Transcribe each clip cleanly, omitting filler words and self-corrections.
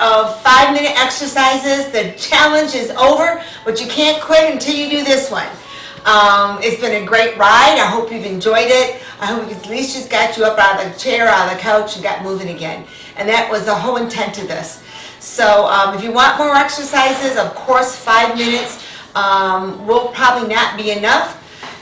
of 5-minute exercises. The challenge is over, but you can't quit until you do this one. It's been a great ride. I hope you've enjoyed it. I hope it at least just got you up out of the chair, out of the couch, and got moving again. And that was the whole intent of this. So if you want more exercises, of course 5 minutes will probably not be enough.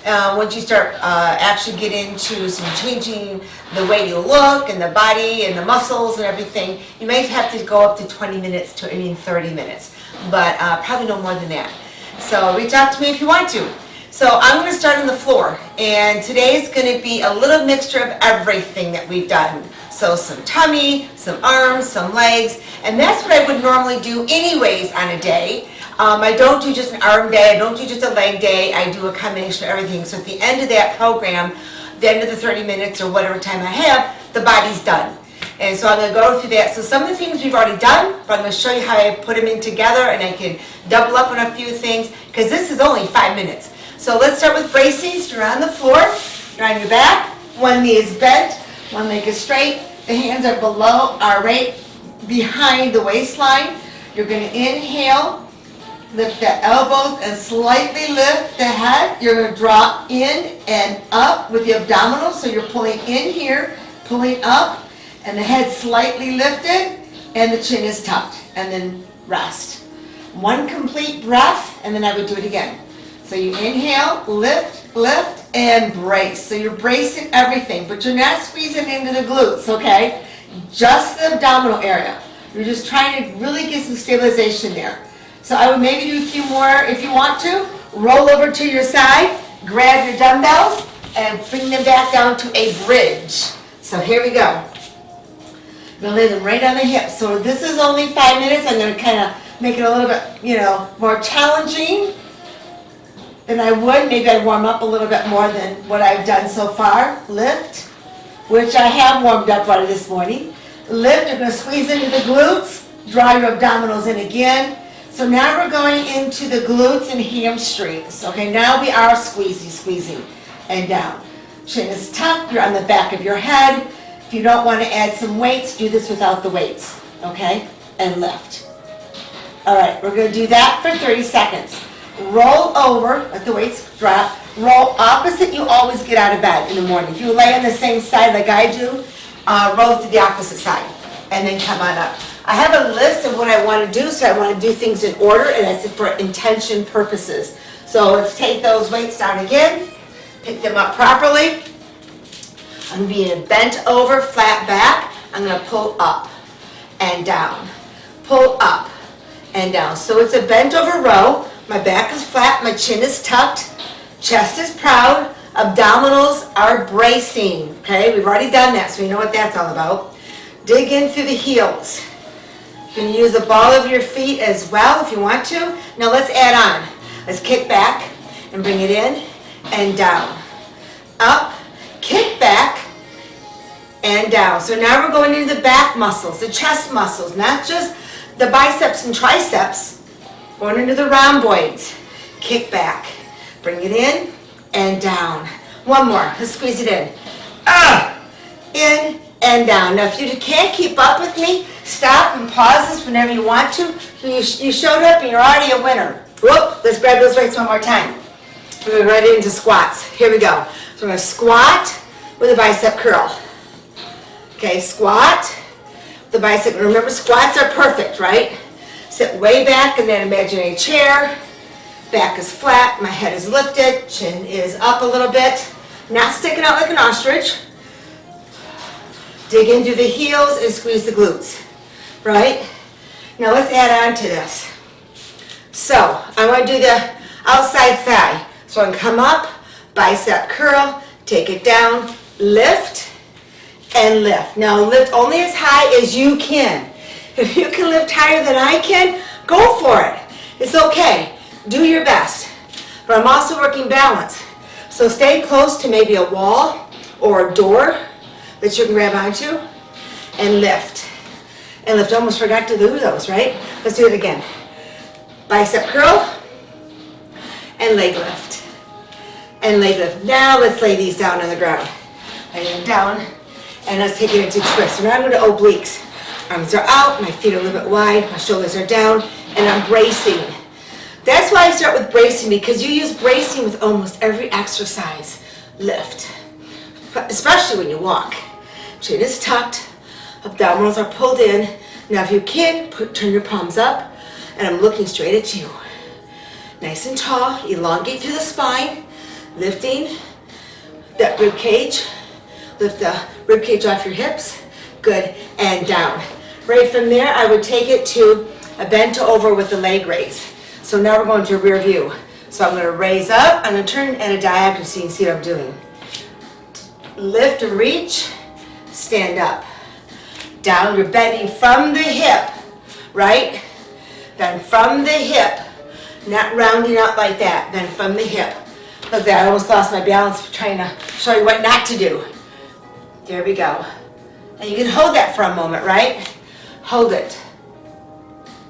Once you start actually get into some changing the way you look and the body and the muscles and everything, you may have to go up to 20 minutes to 30 minutes, but probably no more than that. So reach out to me if you want to. So I'm going to start on the floor, and today is going to be a little mixture of everything that we've done. So some tummy, some arms, some legs, and that's what I would normally do anyways on a day. I don't do just an arm day, I don't do just a leg day, I do a combination of everything. So at the end of that program, the end of the 30 minutes or whatever time I have, the body's done. And so I'm going to go through that. So some of the things we've already done, but I'm going to show you how I put them in together, and I can double up on a few things, because this is only 5 minutes. So let's start with bracing. So you're on the floor, you're on your back, one knee is bent, one leg is straight, the hands are right behind the waistline. You're going to inhale, lift the elbows and slightly lift the head. You're going to draw in and up with the abdominals. So you're pulling in here, pulling up, and the head slightly lifted, and the chin is tucked. And then rest. One complete breath, and then I would do it again. So you inhale, lift, lift, and brace. So you're bracing everything, but you're not squeezing into the glutes, okay? Just the abdominal area. You're just trying to really get some stabilization there. So I would maybe do a few more if you want to. Roll over to your side, grab your dumbbells, and bring them back down to a bridge. So here we go. I'm going to lay them right on the hips. So this is only 5 minutes. I'm going to kind of make it a little bit, more challenging than I would. Maybe I'd warm up a little bit more than what I've done so far. Lift, which I have warmed up right this morning. Lift, you're going to squeeze into the glutes, draw your abdominals in again. So now we're going into the glutes and hamstrings. Okay, now we are squeezing, and down. Chin is tucked, you're on the back of your head. If you don't want to add some weights, do this without the weights, okay? And lift. All right, we're going to do that for 30 seconds. Roll over, let the weights drop. Roll opposite, you always get out of bed in the morning. If you lay on the same side like I do, roll to the opposite side, and then come on up. I have a list of what I want to do, so I want to do things in order, and that's for intention purposes. So let's take those weights down again, pick them up properly. I'm going to be in a bent over, flat back. I'm going to pull up and down, pull up and down. So it's a bent over row. My back is flat, my chin is tucked, chest is proud, abdominals are bracing. Okay, we've already done that, so we know what that's all about. Dig in through the heels. You can use the ball of your feet as well if you want to. Now let's add on. Let's kick back and bring it in and down. Up, kick back, and down. So now we're going into the back muscles, the chest muscles, not just the biceps and triceps. Going into the rhomboids. Kick back. Bring it in and down. One more. Let's squeeze it in. In and down. Now if you can't keep up with me, stop and pause this whenever you want to. You showed up and you're already a winner. Whoop. Let's grab those weights one more time. We're going right into squats. Here we go. So we're going to squat with a bicep curl. Okay, squat. The bicep. Remember, squats are perfect, right? Sit way back in that imaginary chair. Back is flat, my head is lifted, chin is up a little bit. Not sticking out like an ostrich. Dig into the heels and squeeze the glutes, right? Now let's add on to this. So I want to do the outside thigh. So I'm going to come up, bicep curl, take it down, lift, and lift. Now lift only as high as you can. If you can lift higher than I can, go for it. It's okay. Do your best. But I'm also working balance. So stay close to maybe a wall or a door that you can grab onto and lift. And lift. Almost forgot to do those, right? Let's do it again. Bicep curl and leg lift. And leg lift. Now let's lay these down on the ground. Lay them down and let's take it into twist. So now I'm going to obliques. Arms are out, my feet are a little bit wide, my shoulders are down, and I'm bracing. That's why I start with bracing, because you use bracing with almost every exercise. Lift, especially when you walk. Chin is tucked, abdominals are pulled in. Now if you can, turn your palms up, and I'm looking straight at you. Nice and tall, elongate through the spine, lifting that rib cage. Lift the rib cage off your hips. Good, and down. Right from there, I would take it to a bent over with the leg raise. So now we're going to rear view. So I'm going to raise up, I'm going to turn at a diagonal so you can see what I'm doing. Lift and reach, stand up. Down, you're bending from the hip, right? Then from the hip, not rounding out like that, then from the hip. Look at that, I almost lost my balance trying to show you what not to do. There we go. And you can hold that for a moment, right? Hold it.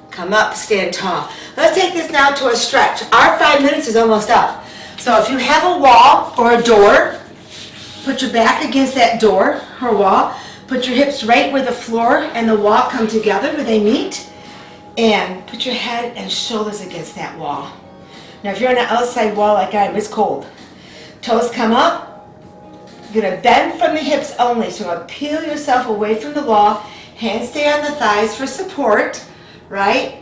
Come up, stand tall. Let's take this now to a stretch. Our 5 minutes is almost up. So if you have a wall or a door, put your back against that door or wall. Put your hips right where the floor and the wall come together, where they meet. And put your head and shoulders against that wall. Now if you're on an outside wall like I am, it's cold. Toes come up. You're going to bend from the hips only. So you're going to peel yourself away from the wall. Hands stay on the thighs for support, right?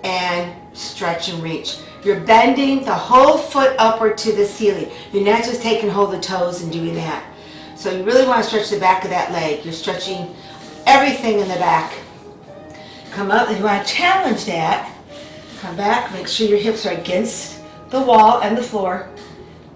And stretch and reach. You're bending the whole foot upward to the ceiling. You're not just taking hold of the toes and doing that. So you really want to stretch the back of that leg. You're stretching everything in the back. Come up, and you want to challenge that. Come back, make sure your hips are against the wall and the floor.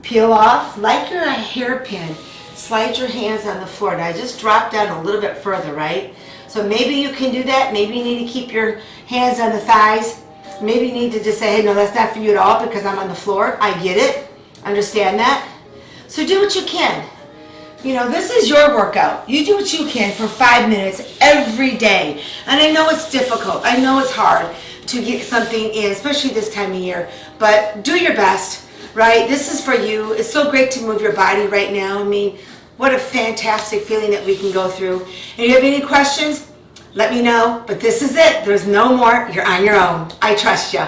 Peel off like you're a hairpin. Slide your hands on the floor. Now just drop down a little bit further, right? So maybe you can do that. Maybe you need to keep your hands on the thighs. Maybe you need to just say, hey, no, that's not for you at all because I'm on the floor. I get it. Understand that. So do what you can. You know, this is your workout. You do what you can for 5 minutes every day. And I know it's difficult. I know it's hard to get something in, especially this time of year. But do your best, right? This is for you. It's so great to move your body right now. I mean, what a fantastic feeling that we can go through. And if you have any questions, let me know. But this is it. There's no more. You're on your own. I trust you.